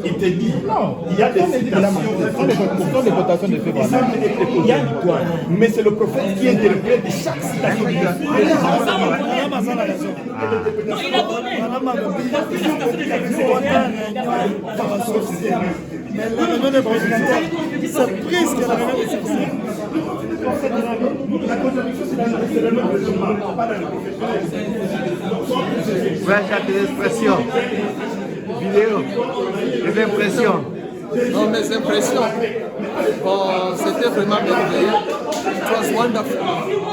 Il te dit, il y a des citations, des cotations de faits. il y a une quoi. Mais c'est le prophète qui interprète chaque citation. Non, il a donné. Mais la réunion n'est pas officielle. C'est prise que la réunion est officielle. La constitution, c'est le nom de Jean, pas dans le prophète. Ouais, j'ai des expressions. Vidéo. Des impressions. Non, mes impressions. Bon, c'était vraiment merveilleux. It was wonderful.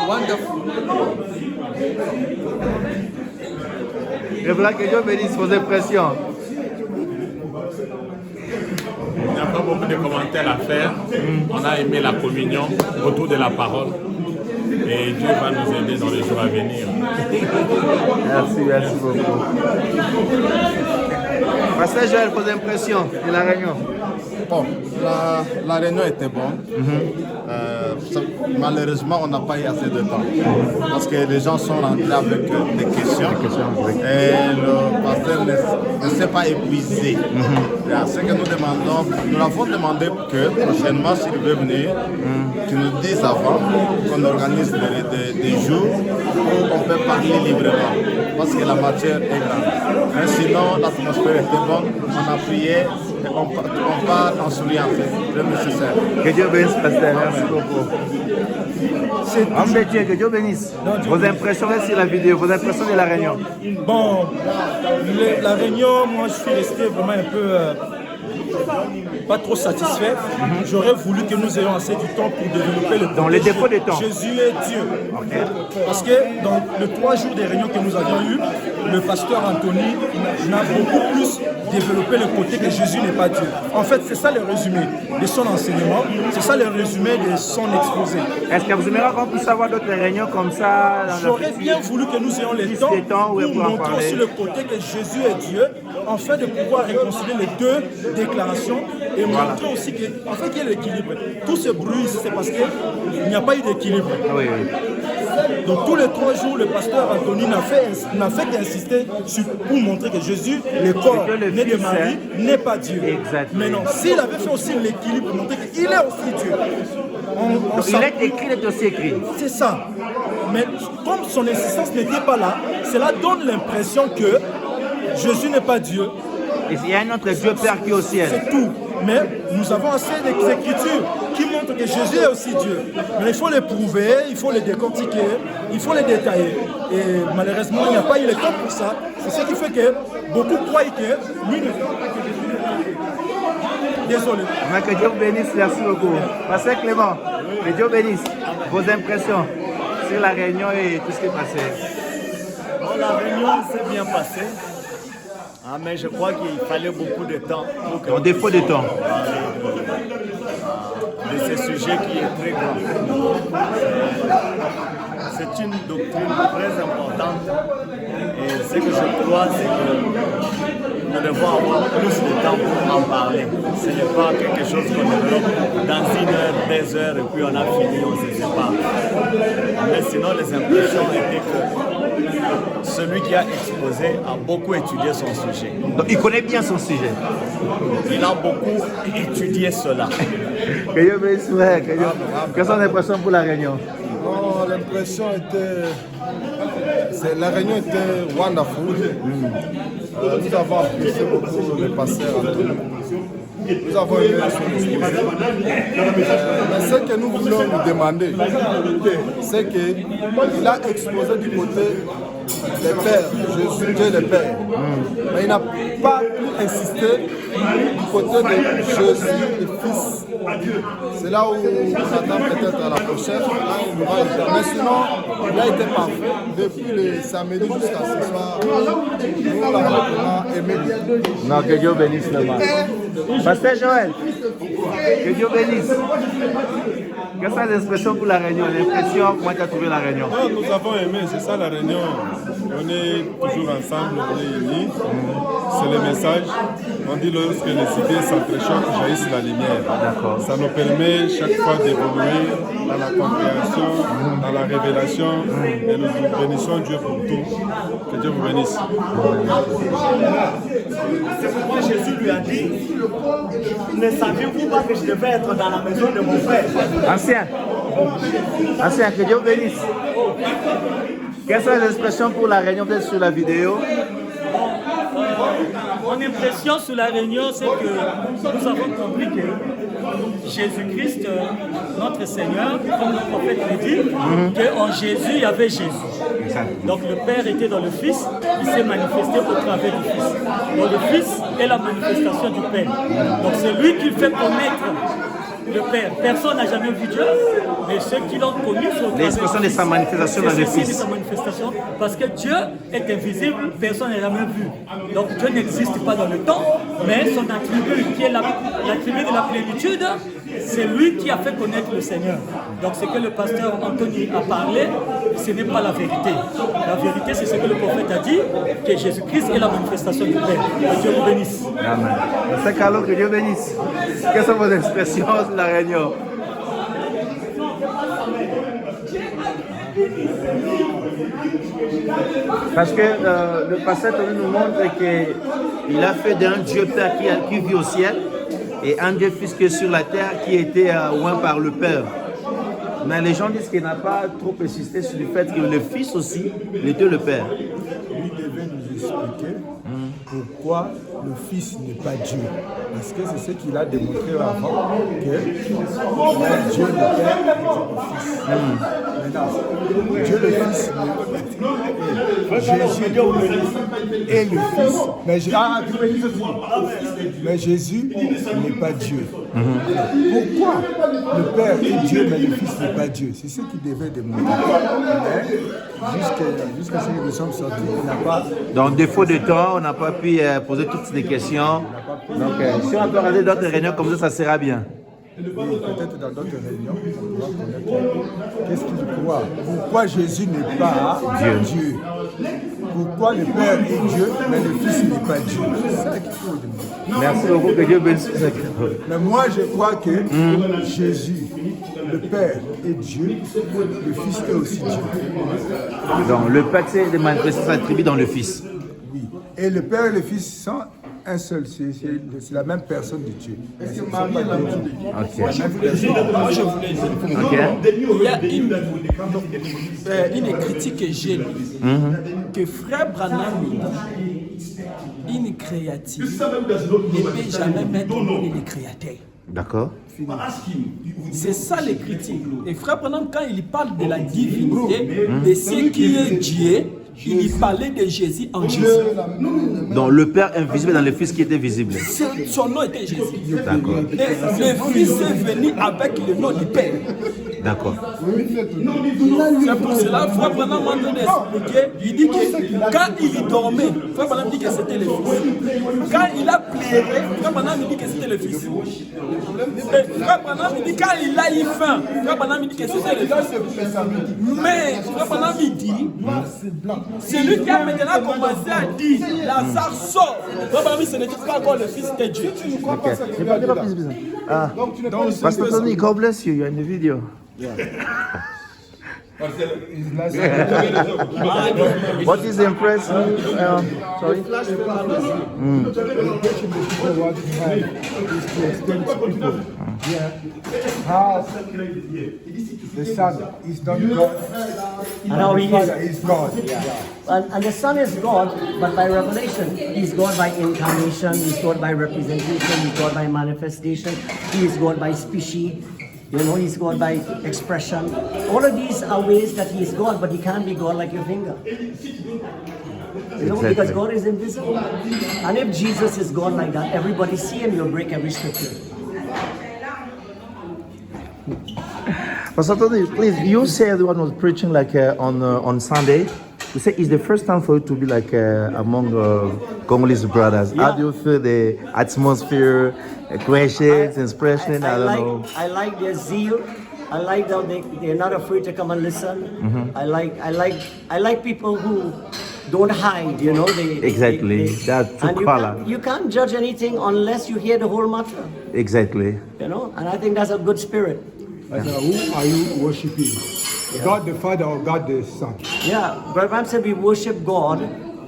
Wonderful. Et voilà que Dieu bénisse vos impressions. Il n'y a pas beaucoup de commentaires à faire. On a aimé la communion autour de la parole. Et Dieu va nous aider dans les jours à venir. Merci beaucoup. Pasteur Joël, vos impressions de la réunion? Bon, la réunion était bonne. Malheureusement, on n'a pas eu assez de temps. Parce que les gens sont rentrés avec des questions. Et le pasteur ne s'est pas épuisé. Ce que nous demandons, nous l'avons demandé que prochainement, s'il veut venir, tu nous dises avant qu'on organise des jours où on peut parler librement. Parce que la matière est grande. Mais sinon, l'atmosphère était bonne. On a prié. On parle en souriant, c'est le nécessaire. Que Dieu bénisse, pasteur. Merci beaucoup. Homme de Dieu, que Dieu bénisse. Vos impressions sur la vidéo, vos impressions de la réunion. Bon, la réunion, moi je suis resté vraiment un peu pas trop satisfait. J'aurais voulu que nous ayons assez du temps pour développer le Dans les défauts des temps. Jésus est Dieu. Parce que dans les 3 jours des réunions que nous avions eues, le pasteur Anthony n'a beaucoup plus développé le côté que Jésus n'est pas Dieu. En fait, c'est ça le résumé de son enseignement, c'est ça le résumé de son exposé. Est-ce que vous aimeriez qu'on puisse avoir d'autres réunions comme ça? J'aurais bien voulu que nous ayons le temps pour montrer aussi le côté que Jésus est Dieu, afin de pouvoir réconcilier les deux déclarations et montrer aussi que, en fait, qu'il y a l'équilibre. Tout ce bruit, c'est parce qu'il n'y a pas eu d'équilibre. Oui. Donc tous les 3 jours, le pasteur Anthony n'a fait qu'insister pour montrer que Jésus, le corps né de Marie, n'est pas Dieu. Exactement. Mais non, s'il avait fait aussi l'équilibre pour montrer qu'il est aussi Dieu. Il est écrit, il est aussi écrit. C'est ça. Mais comme son insistance n'était pas là, cela donne l'impression que Jésus n'est pas Dieu. Et il y a un autre Dieu Père qui est au ciel. C'est tout. Mais nous avons assez d'écritures qui montrent que Jésus est aussi Dieu. Mais il faut les prouver, il faut les décortiquer, il faut les détailler. Et malheureusement, il n'y a pas eu le temps pour ça. C'est ce qui fait que beaucoup croient que lui ne fait pas que Jésus est Dieu. Désolé. Mais que Dieu vous bénisse, merci beaucoup. Pasteur Clément, que Dieu bénisse vos impressions sur la réunion et tout ce qui est passé. Bon, la réunion s'est bien passée. Mais je crois qu'il fallait beaucoup de temps pour que... En défaut de temps. De ce sujet qui est très grand. C'est une doctrine très importante. Et ce que je crois, c'est que nous devons avoir plus de temps pour en parler. Ce n'est pas quelque chose qu'on développe dans 1 heure, 2 heures, et puis on a fini, on se sépare. Mais sinon, les impressions étaient que celui qui a exposé a beaucoup étudié son sujet. Donc, il connaît bien son sujet. Il a beaucoup étudié cela. Que Dieu bénisse, frère. Quelles sont les impressions pour la réunion? Oh, l'impression était... La réunion était wonderful. Nous avons apprécié beaucoup le pasteur Anthony. Nous avons aimé son exposé. Mais ce que nous voulons nous demander, c'est qu'il a exposé du côté des pères, Jésus, Dieu le Père. Mais il n'a pas pu insister du côté de Jésus, le Fils. C'est là où on attend peut-être à la prochaine. Là, il nous va aider. Mais sinon, il a été parfait. Depuis le samedi jusqu'à ce soir, nous l'avons aimé. Non, que Dieu bénisse le mal. Pasteur Joël, que Dieu bénisse. Quelles sont les expressions pour la réunion? L'impression, comment tu as trouvé la réunion? Nous avons aimé, c'est ça la réunion. On est toujours ensemble, on est unis. C'est le message. On dit lorsque les idées s'entrechoquent, jaillissent la lumière. Ça nous permet chaque fois d'évoluer dans la compréhension, dans la révélation. Et nous bénissons Dieu pour tout. Que Dieu vous bénisse. C'est pourquoi Jésus lui a dit, ne saviez-vous pas que je devais être dans la maison de mon Père? Ancien, que Dieu bénisse. Quelles sont les expressions pour la réunion peut-être sur la vidéo? Mon impression sur la réunion, c'est que nous avons compris que Jésus-Christ, notre Seigneur, comme le prophète le dit, qu'en Jésus, il y avait Jésus. Donc le Père était dans le Fils, il s'est manifesté au travers du Fils. Donc le Fils est la manifestation du Père. Donc c'est lui qui fait connaître le Père. Personne n'a jamais vu Dieu, mais ceux qui l'ont connu sont l'expression de sa manifestation dans le Fils. De sa manifestation, parce que Dieu est invisible, personne n'a jamais vu. Donc Dieu n'existe pas dans le temps, mais son attribut, qui est l'attribut de la plénitude, c'est lui qui a fait connaître le Seigneur. Donc ce que le pasteur Anthony a parlé, ce n'est pas la vérité. La vérité, c'est ce que le prophète a dit, que Jésus-Christ est la manifestation du Père. Que Dieu vous bénisse. Amen. C'est Carlo, que Dieu bénisse. Quelles sont vos expressions de la réunion? Parce que le pasteur nous montre qu'il a fait d'un Dieu Père qui vit au ciel et un Dieu Fils qui est sur la terre qui était oint par le Père. Mais les gens disent qu'il n'a pas trop insisté sur le fait que le Fils aussi était le Père. Lui devait nous expliquer pourquoi le Fils n'est pas Dieu. Parce que c'est ce qu'il a démontré avant, que Dieu le Père et Dieu le Fils. Maintenant, Dieu le Fils, Jésus est le Fils. Mais Jésus n'est pas Dieu. Pourquoi le Père est Dieu, mais le Fils n'est pas Dieu? C'est ce qu'il devait démontrer. Mais jusqu'à ce que nous sommes sortis, il n'a pas... Donc, défaut de temps, on n'a pas pu poser toutes ces questions. Donc, si on peut regarder d'autres réunions comme ça sera bien. Peut-être dans d'autres réunions, on doit connaître qu'est-ce qu'il croit. Pourquoi Jésus n'est pas Dieu? Pourquoi le Père est Dieu, mais le Fils n'est pas Dieu? C'est ça qu'il faut demander. Merci beaucoup, que Dieu bénisse. Mais moi, je crois que Jésus, le Père est Dieu, le Fils est aussi Dieu. Donc, le Père s'est manifesté sa tribu dans le Fils. Oui. Et le Père et le Fils sont un seul, c'est la même personne de Dieu. Moi, je voulais dire, il y a une critique que j'ai lue, que Frère Branham dit, une créative ne peut jamais mettre au monde le créateur. D'accord. C'est ça les critiques. Et Frère Branham, quand il parle de la divinité, de ce qui est Dieu, il y parlait de Jésus en Jésus. Donc le Père invisible dans le Fils qui était visible. Son nom était Jésus. D'accord. Et le Fils est venu avec le nom du Père. D'accord. C'est pour cela que Frère Branham m'a donné d'expliquer. Il dit que quand il dormait, Frère Branham dit que c'était le Fils. Quand il a pleuré, Frère Branham dit que c'était le Fils. Et Frère Branham dit quand il a eu faim, Frère Branham dit que c'était le Fils. Mais Frère Branham dit, c'est lui qui a maintenant commencé à dire, Lazare sort. Frère Branham, ce n'était pas encore le Fils de Dieu. Pastor Tony, God bless you. You're in the video. What is impressive? Sorry. How the Son is not God. No, he is God. And the Son is God, but by revelation, He's God by incarnation, He's God by representation, He's God by manifestation, He is God by species. You know, He's God by expression. All of these are ways that He is God, but He can't be God like your finger. You know, because God is invisible. And if Jesus is God like that, everybody see Him, you'll break every scripture. Pastor Tony, please, you said one was preaching like on Sunday. You say it's the first time for you to be like among Congolese brothers. Yeah. How do you feel the atmosphere, questions, expression? I don't know. I like their zeal. I like that they're not afraid to come and listen. I like people who don't hide. You know, Exactly. That's true color. You can't judge anything unless you hear the whole matter. Exactly. You know, and I think that's a good spirit. Who are you worshiping? God the Father or God the Son? Yeah, Brother Bam said we worship God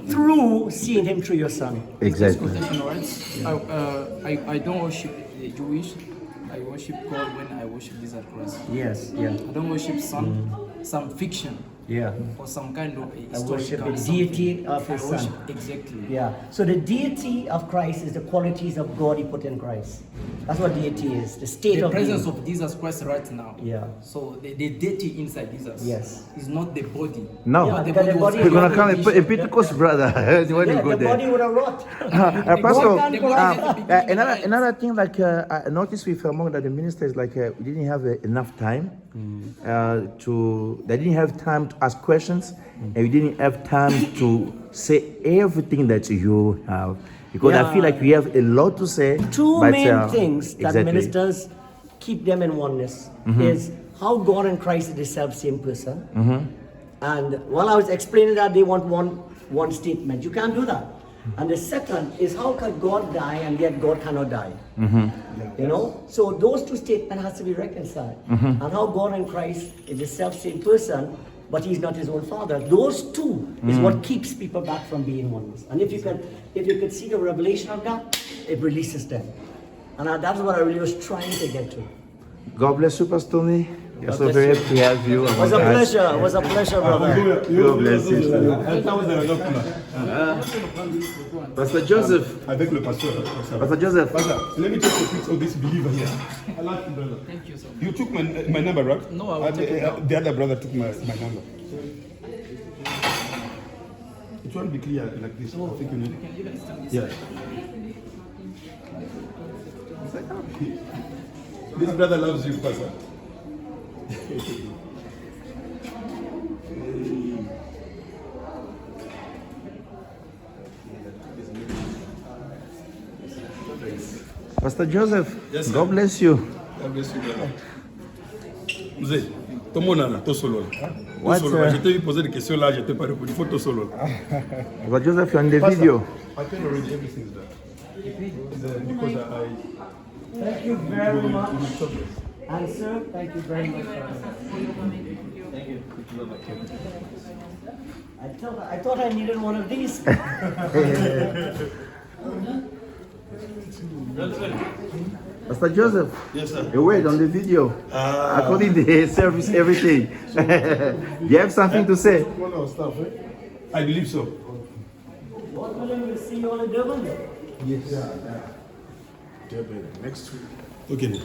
through seeing him through your son. Exactly. I don't worship the Jewish. I worship God when I worship Jesus Christ. Yes, yeah. I don't worship some fiction. Yeah. Or some kind of I worship the historical deity something. of his I worship, son. exactly. Yeah. So the deity of Christ is the qualities of God he put in Christ. That's what deity is. The state The of presence being. of Jesus Christ right now. Yeah. So the deity inside Jesus. Yes. Is not the body. No. Yeah, But the because body the was body We're gonna Yeah. come and put a Pentecost, brother. When you Yeah, go the there. body would have rot. Pastor, another thing like I noticed with among the ministers like we didn't have enough time they didn't have time to ask questions and we didn't have time to say everything that you have because I feel like we have a lot to say. Two but, main things that exactly. ministers keep them in oneness is how God and Christ is the self-same person. And while I was explaining that, they want one statement. You can't do that. And the second is how can God die and yet God cannot die? You know? So those two statements has to be reconciled. And how God and Christ is the self-same person, but he's not his own father. Those two is what keeps people back from being oneness. And if you could see the revelation of that, it releases them. And that's what I really was trying to get to. God bless you, Pastor Tony. We're God so bless very you. happy to have you. It was a pleasure. It was a pleasure, brother. God bless you. Pastor Joseph. Avec le pasteur. Pastor Joseph. Pastor, let me take a picture of this believer here. I like you, brother. Thank you, sir. You took my number, right? No, I will take it now. The other brother took my number. It won't be clear like this. I think you need. Can you even stand this Yeah. side? This brother loves you, Pastor. Pastor Joseph. Yes, sir. God bless you. God bless you, brother. Mzee, tomonana, to solo là. What, Je t'ai posé des questions là, je t'ai pas répondu. Il faut to solo là. Pastor Joseph, you're on the video. I tell already everything is there. Because Thank you very much. And sir, thank you very much. Thank you. I thought I needed one of these. Pastor Joseph. Yes, sir. You wait on the video. According to the service, everything. You have something to say? I believe so. What will we see you all in Durban? Yes. Durban next week. Okay.